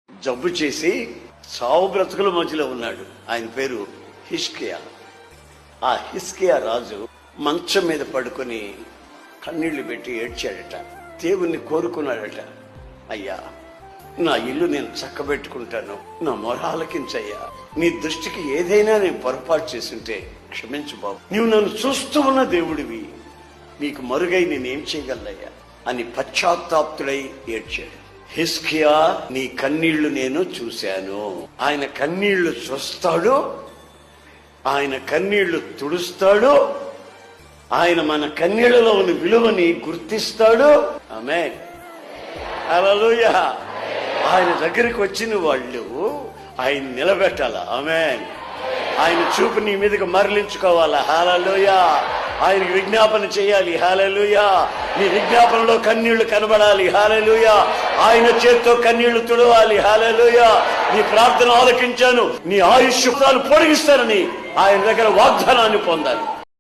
జబ్బు చేసి సావు బ్రతుకుల మధ్యలో ఉన్నాడు. ఆయన పేరు హిజ్కియా. ఆ హిజ్కియా రాజు మంచం మీద పడుకొని కన్నీళ్లు పెట్టి ఏడ్చాడట. దేవుణ్ణి కోరుకున్నాడట, అయ్యా నా ఇల్లు నేను చక్కబెట్టుకుంటాను, నా మొర ఆలకించయ్యా, నీ దృష్టికి ఏదైనా నేను పొరపాటు చేసుంటే క్షమించు బాబు, నీవు నన్ను చూస్తూ ఉన్న దేవుడివి, నీకు మరుగై నేనేం చేయగలయ్యా అని పశ్చాత్తాప్తుడై ఏడ్చాడు. హిజ్కియా, నీ కన్నీళ్లు నేను చూశాను. ఆయన కన్నీళ్లు చూస్తాడు, ఆయన కన్నీళ్లు తుడుస్తాడు, ఆయన మన కన్నీళ్లలో ఉన్న విలువని గుర్తిస్తాడు. ఆమేన్, హల్లెలూయా. ఆయన దగ్గరికి వచ్చిన వాళ్ళు ఆయన నిలబెట్టాలా? ఆమేన్. ఆయన చూపు నీ మీదకి మరలించుకోవాలా? హల్లెలూయా. ఆయనకి విజ్ఞాపన చేయాలి. హల్లెలూయా. నీ విజ్ఞాపనలో కన్నీళ్లు కనబడాలి. హల్లెలూయా. ఆయన చేత్తో కన్నీళ్లు తుడవాలి. హల్లెలూయా. నీ ప్రార్థన ఆలకించాను, నీ ఆయుష్యాలు పొడిగిస్తానని ఆయన దగ్గర వాగ్దానాన్ని పొందాలి.